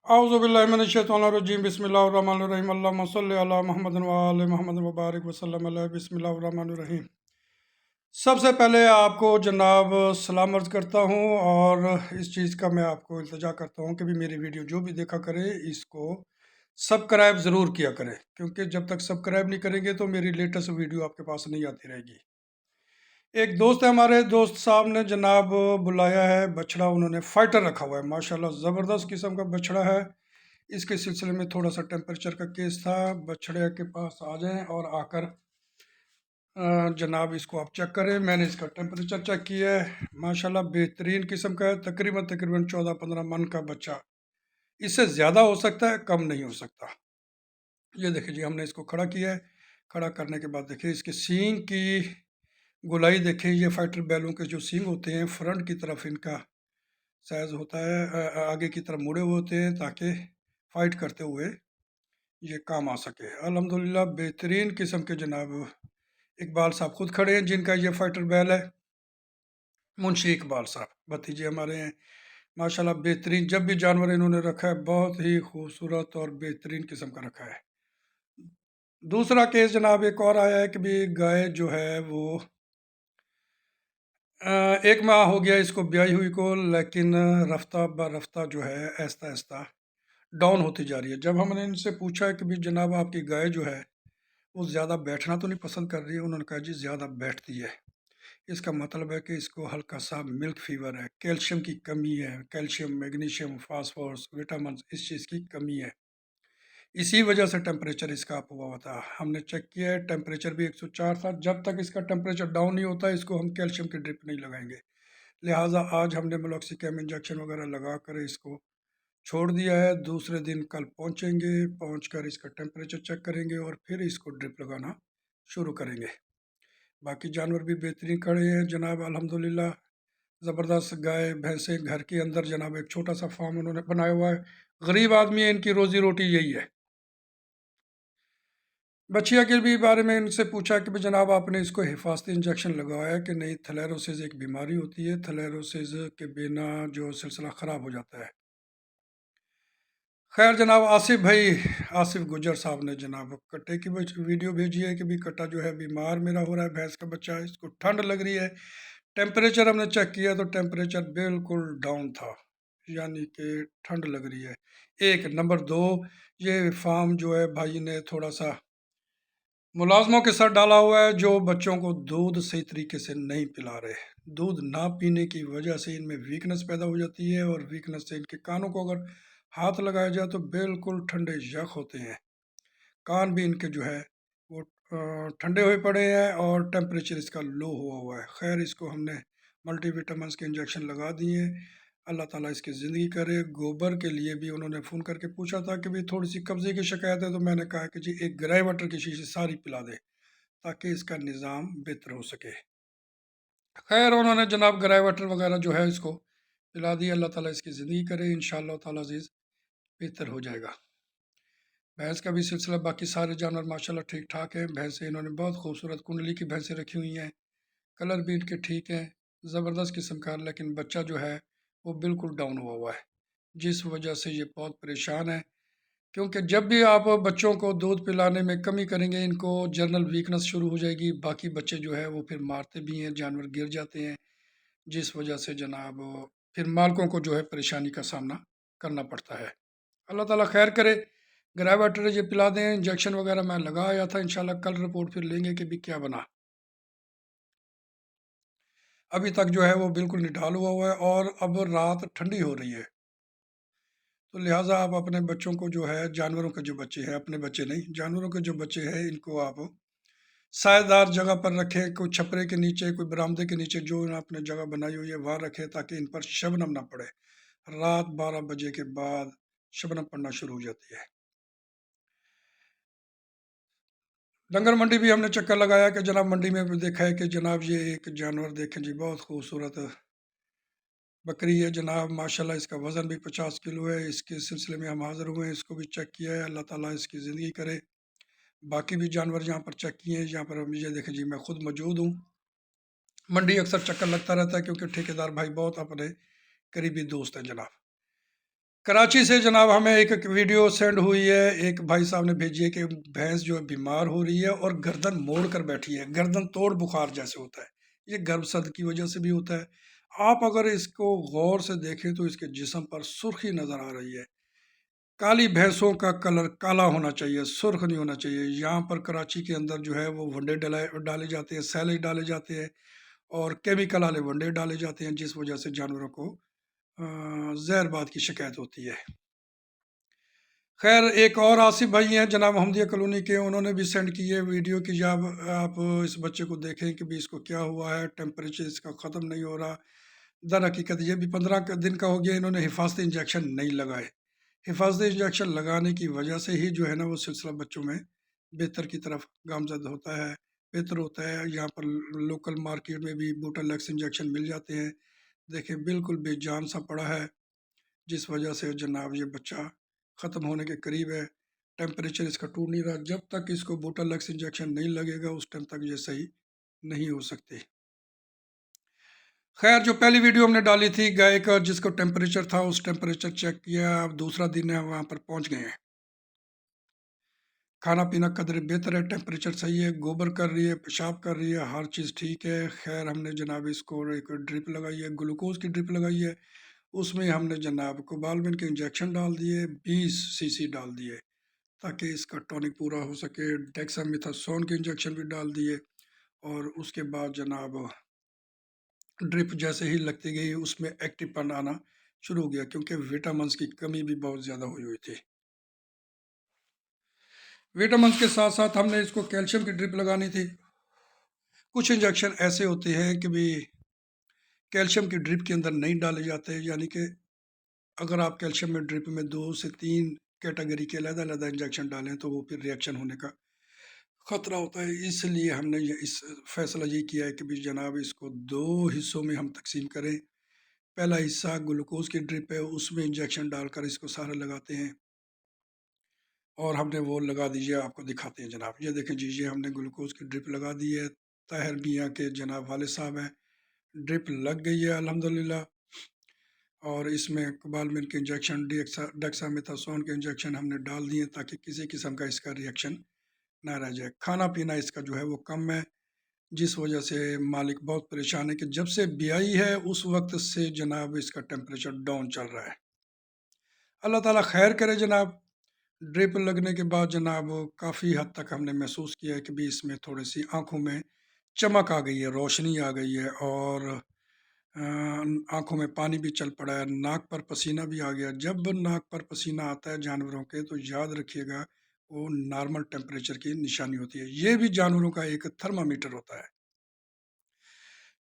औज़ुबिल्लाहिमिनश्शैतानिर्रजीम बिस्मिल्लाहिर्रहमानिर्रहीम अल्लाहुम्मा सल्लि अला मुहम्मदिन व आलि मुहम्मद व बारिक वसल्लम अलैहि बिस्मिल्लाहिर्रहमानिर्रहीम। सबसे पहले आपको जनाब सलाम अर्ज़ करता हूँ और इस चीज़ का मैं आपको इल्तिजा करता हूँ कि भी मेरी वीडियो जो भी देखा करे इसको सब्सक्राइब ज़रूर किया करें, क्योंकि जब तक सब्सक्राइब नहीं करेंगे तो मेरी लेटेस्ट वीडियो आपके पास नहीं आती रहेगी। एक दोस्त है, हमारे दोस्त साहब ने जनाब बुलाया है बछड़ा, उन्होंने फाइटर रखा हुआ है, माशाल्लाह ज़बरदस्त किस्म का बछड़ा है। इसके सिलसिले में थोड़ा सा टेम्परेचर का केस था, बछड़े के पास आ जाएं और आकर जनाब इसको आप चेक करें। मैंने इसका टेम्परेचर चेक किया है, माशाल्लाह बेहतरीन किस्म का है। तकरीबन तकरीबन 14-15 मन का बच्चा, इससे ज़्यादा हो सकता है, कम नहीं हो सकता। ये देखिए जी, हमने इसको खड़ा किया है। खड़ा करने के बाद देखिए इसके सींग की गोलाई देखिए। ये फाइटर बैलों के जो सींग होते हैं फ्रंट की तरफ इनका साइज होता है, आगे की तरफ मुड़े हुए होते हैं ताकि फाइट करते हुए ये काम आ सके। अल्हम्दुलिल्लाह बेहतरीन किस्म के जनाब इकबाल साहब खुद खड़े हैं, जिनका ये फाइटर बैल है, मुंशी इकबाल साहब भतीजे हमारे हैं। माशाल्लाह बेहतरीन, जब भी जानवर इन्होंने रखा है बहुत ही खूबसूरत और बेहतरीन किस्म का रखा है। दूसरा केस जनाब एक और आया है कि भी गाय जो है वो 1 माह हो गया इसको ब्याई हुई को, लेकिन रफ्ता ब रफ्ता जो है आहिस्ता आहिस्ता डाउन होती जा रही है। जब हमने इनसे पूछा कि भी जनाब आपकी गाय जो है वो ज़्यादा बैठना तो नहीं पसंद कर रही है, उन्होंने कहा जी ज़्यादा बैठती है। इसका मतलब है कि इसको हल्का सा मिल्क फीवर है, कैल्शियम की कमी है, कैल्शियम, मैग्नीशियम, फास्फोरस, विटामिन, इस चीज़ की कमी है। इसी वजह से टेम्परेचर इसका अप हुआ था। हमने चेक किया है, टेम्परेचर भी 104 था। जब तक इसका टेम्परेचर डाउन नहीं होता इसको हम कैल्शियम की ड्रिप नहीं लगाएंगे। लिहाजा आज हमने मेलोक्सिकैम इंजेक्शन वगैरह लगा कर इसको छोड़ दिया है। दूसरे दिन कल पहुंचेंगे, पहुंचकर इसका टेम्परेचर चेक करेंगे और फिर इसको ड्रिप लगाना शुरू करेंगे। बाकी जानवर भी बेहतरीन खड़े हैं जनाब, अल्हम्दुलिल्लाह ज़बरदस्त गाय भैंसें घर के अंदर जनाब एक छोटा सा फार्म उन्होंने बनाया हुआ है। गरीब आदमी है, इनकी रोज़ी रोटी यही है। बछिया के भी बारे में इनसे पूछा कि भी जनाब आपने इसको हिफाजती इंजेक्शन लगवाया कि नहीं। थैलेरोसिस एक बीमारी होती है, थैलेरोसिस के बिना जो सिलसिला ख़राब हो जाता है। खैर जनाब आसिफ भाई, आसिफ गुजर साहब ने जनाब कट्टे की वीडियो भेजी है कि भी कट्टा जो है बीमार मेरा हो रहा है, भैंस का बच्चा है, इसको ठंड लग रही है। टेम्परेचर हमने चेक किया तो टेम्परेचर बिल्कुल डाउन था, यानी कि ठंड लग रही है। एक नंबर दो, ये फार्म जो है भाई ने थोड़ा सा मुलाजमों के साथ डाला हुआ है जो बच्चों को दूध सही तरीके से नहीं पिला रहे। दूध ना पीने की वजह से इनमें वीकनेस पैदा हो जाती है और वीकनेस से इनके कानों को अगर हाथ लगाया जाए तो बिल्कुल ठंडे यख होते हैं। कान भी इनके जो है वो ठंडे हुए पड़े हैं और टेम्परेचर इसका लो हुआ हुआ है। खैर इसको हमने मल्टीविटामिन्स के इंजेक्शन लगा दिए। अल्लाह ताला इसकी ज़िंदगी करे। गोबर के लिए भी उन्होंने फ़ोन करके पूछा था कि भाई थोड़ी सी कब्ज़े की शिकायत है, तो मैंने कहा कि जी एक ग्रे वाटर की शीशी सारी पिला दे ताकि इसका निज़ाम बेहतर हो सके। खैर उन्होंने जनाब ग्रे वाटर वगैरह जो है इसको पिला दिया। अल्लाह ताला इसकी ज़िंदगी करे, इंशाअल्लाह ताला अज़ीज़ बेहतर हो जाएगा। भैंस का भी सिलसिला, बाकी सारे जानवर माशाल्लाह ठीक ठाक हैं। भैंसें इन्होंने बहुत खूबसूरत कुंडली की भैंसें रखी हुई हैं, कलर भी इनके ठीक हैं, ज़बरदस्त किस्म का। लेकिन बच्चा जो है वो बिल्कुल डाउन हुआ हुआ है, जिस वजह से ये बहुत परेशान है। क्योंकि जब भी आप बच्चों को दूध पिलाने में कमी करेंगे इनको जनरल वीकनेस शुरू हो जाएगी। बाकी बच्चे जो है वो फिर मारते भी हैं, जानवर गिर जाते हैं, जिस वजह से जनाब फिर मालकों को जो है परेशानी का सामना करना पड़ता है। अल्लाह ताला खैर करे। ग्रेवाटर ये पिला दें, इंजेक्शन वगैरह मैं लगा आया था। इंशाल्लाह कल रिपोर्ट फिर लेंगे कि भी क्या बना। अभी तक जो है वो बिल्कुल निढाल हुआ हुआ है और अब रात ठंडी हो रही है, तो लिहाजा आप अपने बच्चों को जो है, जानवरों के जो बच्चे हैं, अपने बच्चे नहीं जानवरों के जो बच्चे हैं, इनको आप सायेदार जगह पर रखें। कोई छपरे के नीचे, कोई बरामदे के नीचे जो आपने जगह बनाई हुई है वहाँ रखें ताकि इन पर शबनम ना पड़े। रात 12 बजे के बाद शबनम पड़ना शुरू हो जाती है। डंगर मंडी भी हमने चक्कर लगाया कि जनाब मंडी में भी देखा है कि जनाब ये एक जानवर देखें जी, बहुत खूबसूरत बकरी है जनाब, माशाल्लाह इसका वज़न भी 50 किलो है। इसके सिलसिले में हम हाज़िर हुए हैं, इसको भी चेक किया है। अल्लाह ताला इसकी ज़िंदगी करे। बाकी भी जानवर यहाँ पर चेक किए हैं, यहाँ पर हम ये देखें जी, मैं खुद मौजूद हूँ। मंडी अक्सर चक्कर लगता रहता है क्योंकि ठेकेदार भाई बहुत अपने करीबी दोस्त हैं जनाब। کراچی سے جناب ہمیں ایک ویڈیو سینڈ ہوئی ہے، ایک بھائی صاحب نے بھیجی ہے کہ بھینس جو ہے بیمار ہو رہی ہے اور گردن موڑ کر بیٹھی ہے، گردن توڑ بخار جیسے ہوتا ہے، یہ گرم سرد کی وجہ سے بھی ہوتا ہے۔ آپ اگر اس کو غور سے دیکھیں تو اس کے جسم پر سرخی نظر آ رہی ہے۔ کالی بھینسوں کا کلر کالا ہونا چاہیے، سرخ نہیں ہونا چاہیے۔ یہاں پر کراچی کے اندر جو ہے وہ ونڈے ڈالے جاتے ہیں، سیلج ڈالے جاتے ہیں اور کیمیکل والے ونڈے ڈالے جاتے ہیں، جس وجہ سے جانوروں کو زہر باد کی شکایت ہوتی ہے۔ خیر ایک اور آصف بھائی ہیں جناب محمدیہ کالونی کے، انہوں نے بھی سینڈ کی ہے ویڈیو کہ جب آپ اس بچے کو دیکھیں کہ بھی اس کو کیا ہوا ہے، ٹیمپریچر اس کا ختم نہیں ہو رہا۔ در حقیقت یہ بھی 15 دن کا ہو گیا، انہوں نے حفاظتی انجیکشن نہیں لگائے۔ حفاظتی انجیکشن لگانے کی وجہ سے ہی جو ہے نا وہ سلسلہ بچوں میں بہتر کی طرف گامزد ہوتا ہے، بہتر ہوتا ہے۔ یہاں پر لوکل مارکیٹ میں بھی بوٹالیکس انجیکشن مل جاتے ہیں، دیکھیں بالکل بے جان سا پڑا ہے، جس وجہ سے جناب یہ بچہ ختم ہونے کے قریب ہے۔ ٹیمپریچر اس کا ٹوٹ نہیں رہا، جب تک اس کو بوٹالیکس انجیکشن نہیں لگے گا اس ٹائم تک یہ صحیح نہیں ہو سکتی۔ خیر جو پہلی ویڈیو ہم نے ڈالی تھی گائے کا جس کو ٹیمپریچر تھا، اس ٹیمپریچر چیک کیا، اب دوسرا دن ہے وہاں پر پہنچ گئے ہیں۔ کھانا پینا قدر بہتر ہے، ٹیمپریچر صحیح ہے، گوبر کر رہی ہے، پیشاب کر رہی ہے، ہر چیز ٹھیک ہے۔ خیر ہم نے جناب اس کو ایک ڈرپ لگائی ہے، گلوکوز کی ڈرپ لگائی ہے، اس میں ہم نے جناب کوبالمن کے انجیکشن ڈال دیے، 20 cc ڈال دیے تاکہ اس کا ٹونک پورا ہو سکے۔ ڈیکسا میتھاسون کے انجیکشن بھی ڈال دیے اور اس کے بعد جناب ڈرپ جیسے ہی لگتی گئی اس میں ایکٹیو پن آنا شروع ہو گیا، کیونکہ وٹامنس کی کمی بھی بہت زیادہ ہوئی تھی۔ وٹامنس کے ساتھ ساتھ ہم نے اس کو کیلشیم کی ڈرپ لگانی تھی۔ کچھ انجیکشن ایسے ہوتے ہیں کہ بھی کیلشیم کی ڈرپ کے اندر نہیں ڈالے جاتے، یعنی کہ اگر آپ کیلشیم میں ڈرپ میں 2 سے 3 کیٹیگری کے علیحدہ علیحدہ انجیکشن ڈالیں تو وہ پھر ریئیکشن ہونے کا خطرہ ہوتا ہے۔ اس لیے ہم نے اس فیصلہ یہ کیا ہے کہ بھی جناب اس کو 2 حصوں میں ہم تقسیم کریں۔ پہلا حصہ گلوکوز کی ڈرپ ہے، اس میں انجیکشن ڈال کر اس کو سارا لگاتے ہیں اور ہم نے وہ لگا دیجیے، آپ کو دکھاتے ہیں جناب۔ یہ دیکھیں جی، یہ ہم نے گلوکوز کی ڈرپ لگا دی ہے، طاہر میاں کے جناب والد صاحب ہیں، ڈرپ لگ گئی ہے الحمدللہ۔ اور اس میں کوبالمن کے انجیکشن، ڈیکسا میتھاسون کے انجیکشن ہم نے ڈال دیے تاکہ کسی قسم کا اس کا ریئیکشن نہ رہ جائے۔ کھانا پینا اس کا جو ہے وہ کم ہے، جس وجہ سے مالک بہت پریشان ہے کہ جب سے بیائی ہے اس وقت سے جناب اس کا ٹیمپریچر ڈاؤن چل رہا ہے۔ اللہ تعالیٰ خیر کرے جناب۔ ڈرپ لگنے کے بعد جناب کافی حد تک ہم نے محسوس کیا ہے کہ بھی اس میں تھوڑی سی آنکھوں میں چمک آ گئی ہے، روشنی آ گئی ہے اور آنکھوں میں پانی بھی چل پڑا ہے، ناک پر پسینہ بھی آ گیا۔ جب ناک پر پسینہ آتا ہے جانوروں کے تو یاد رکھیے گا وہ نارمل ٹیمپریچر کی نشانی ہوتی ہے، یہ بھی جانوروں کا ایک تھرمامیٹر ہوتا ہے۔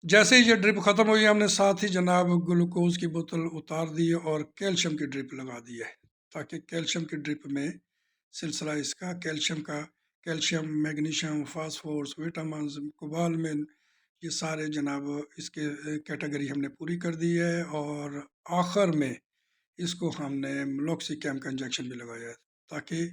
جیسے ہی یہ ڈرپ ختم ہوئی ہم نے ساتھ ہی جناب گلوکوز کی بوتل اتار دی اور کیلشیم کی ڈرپ لگا دی ہے تاکہ کیلشیم کی ڈرپ میں سلسلہ اس کا کیلشیم، میگنیشیم، فاسفورس، وٹامنز، کوبالمن، یہ سارے جناب اس کے کیٹیگری ہم نے پوری کر دی ہے اور آخر میں اس کو ہم نے ملوکسی کیم کا انجیکشن بھی لگایا ہے تاکہ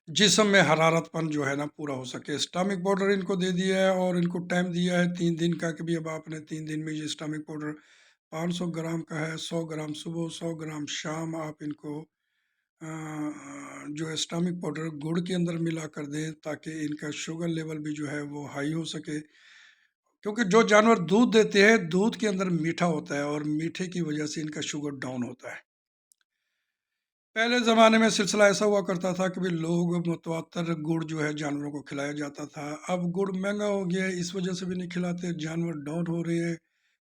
جسم میں حرارت پن جو ہے نا پورا ہو سکے۔ اسٹامک پاؤڈر ان کو دے دیا ہے اور ان کو ٹائم دیا ہے 3 دن کا کہ بھی اب آپ نے 3 دن میں یہ اسٹامک پاؤڈر 500 گرام کا ہے، 100 گرام صبح، 100 گرام شام آپ ان کو جو ہے اسٹامک پاؤڈر گڑ کے اندر ملا کر دیں تاکہ ان کا شوگر لیول بھی جو ہے وہ ہائی ہو سکے، کیونکہ جو جانور دودھ دیتے ہیں دودھ کے اندر میٹھا ہوتا ہے اور میٹھے کی وجہ سے ان کا شوگر ڈاؤن ہوتا ہے۔ پہلے زمانے میں سلسلہ ایسا ہوا کرتا تھا کہ بھی لوگ متواتر گڑ جو ہے جانوروں کو کھلایا جاتا تھا، اب گڑ مہنگا ہو گیا ہے اس وجہ سے بھی نہیں کھلاتے، جانور ڈاؤن ہو رہے ہیں،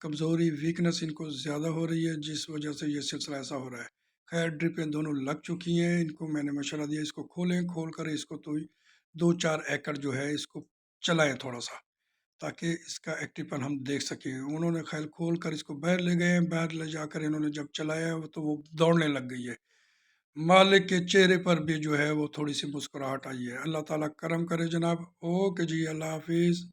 کمزوری ویکنس ان کو زیادہ ہو رہی ہے، جس وجہ سے یہ سلسلہ ایسا ہو رہا ہے۔ خیر ڈرپیں دونوں لگ چکی ہیں، ان کو میں نے مشورہ دیا اس کو کھولیں، کھول کر اس کو تو 2-4 ایکڑ جو ہے اس کو چلائیں تھوڑا سا تاکہ اس کا ایکٹیو پن ہم دیکھ سکیں۔ انہوں نے خیر کھول کر اس کو باہر لے گئے ہیں، باہر لے جا کر انہوں نے جب چلایا تو وہ دوڑنے لگ گئی ہے، مالک کے چہرے پر بھی جو ہے وہ تھوڑی سی مسکراہٹ آئی ہے۔ اللہ تعالیٰ کرم کرے جناب۔ اوکے جی، اللہ حافظ۔